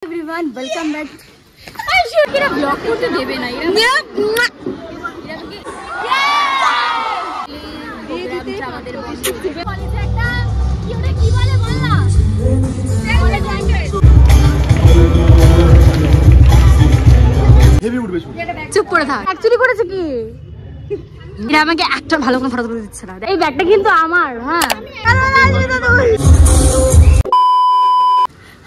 everyone, welcome back. I sure kira vlog korte debe na ira. আমাদের বন্ধু কলেজে একটা কি ওটা কি বলে বল না কলেজ ল্যাঙ্গুয়েজ হেভি উঠবে শুন চুপ করে থাক অ্যাকচুয়ালি করেছে কি এরা আমাকে একটা ভালো করে ফটো তুলে দিচ্ছে না এই ব্যাগটা কিন্তু আমার হ্যাঁ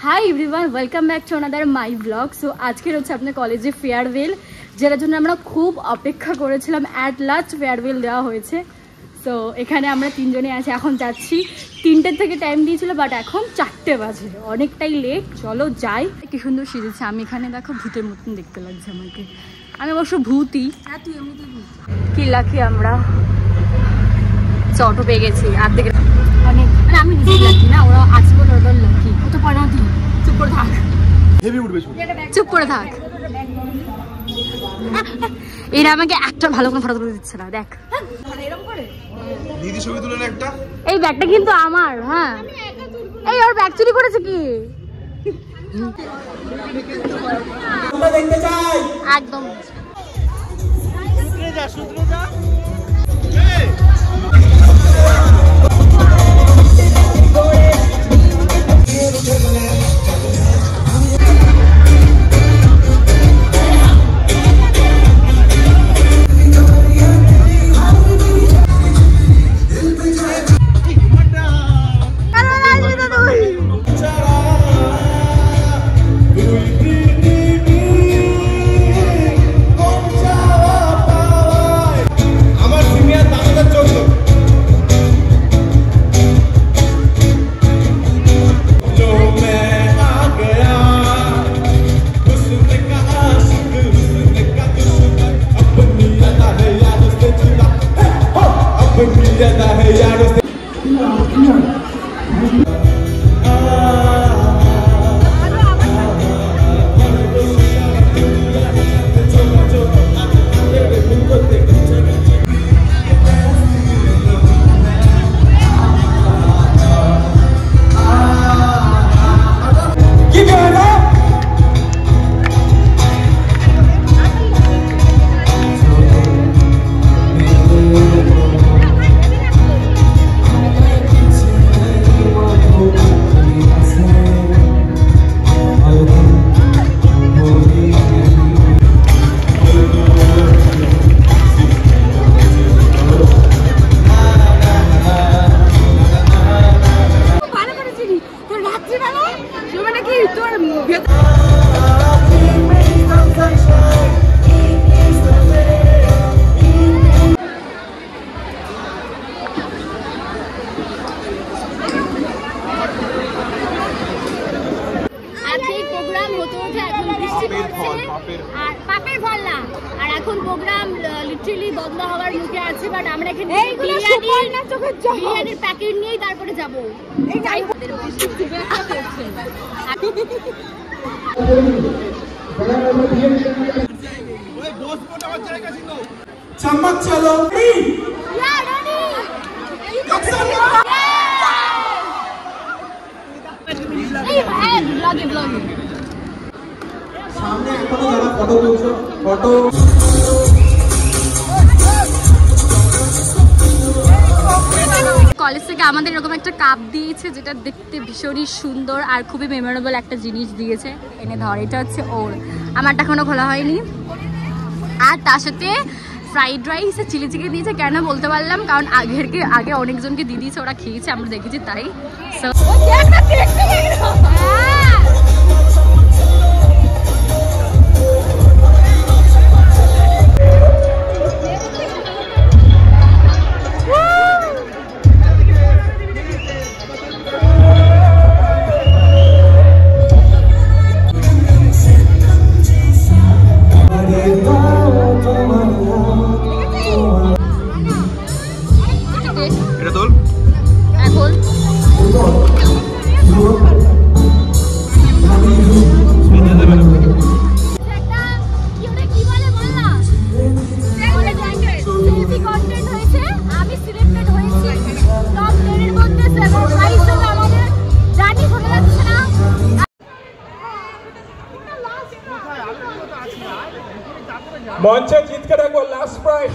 hi everyone welcome back to another my blog so আজকের হচ্ছে আপনার কলেজে ফেয়ারওয়েল যেটার জন্য আমরা খুব অপেক্ষা করেছিলাম অ্যাট লাস্ট ফেয়ারওয়েল দেওয়া হয়েছে সো এখানে আমরা তিনজনে আছি এখন যাচ্ছি 3টের থেকে টাইম দিয়েছিল বাট এখন 4টে বাজে অনেকটাই লেট চলো যাই কি সুন্দর সেজেছে আমি এখানে দেখো ভূতের মতন দেখতে লাগছে আমাকে আমি অবশ্য ভূতই কি লাকি আমরা অটো পেয়ে গেছি আর থেকে অনেক মানে আমি নিজেই লাকি না ওরা আছে বলে ওরা লাকি ও তো পড়া দিই চুপ করে থাক হেভি উঠবে চুপ করে থাক এরা আমাকে একটা ভালো করে ফটো তুলে দিচ্ছে না দেখ এরকম করে দিদি ছবি তুলেন একটা এই ব্যাগটা কিন্তু আমার হ্যাঁ এই ওর ব্যাগ চুরি করেছে কি আমরা দেখতে চাই একদম সূত্রে যা এই প্যাকেট নিয়ে তারপরে যাবো चमक चलो सामने एखोनो যারা ফটো তুলছো ফটো কলেজ থেকে আমাদের এরকম একটা কাপ দিয়েছে যেটা দেখতে ভীষণই সুন্দর আর খুবই মেমোরেবল একটা জিনিস দিয়েছে এনে ধর এটা হচ্ছে ওর আমারটা এখনো খোলা হয়নি আর তার সাথে ফ্রাইড রাইস আর চিলি চিকেন দিয়েছে কেন বলতে পারলাম কারণ আগে অনেকজনকে দিয়ে দিয়েছে ওরা খেয়েছে আমরা দেখেছি তাই মঞ্চে জিতকে রাখবো লাস্ট প্রাইজ।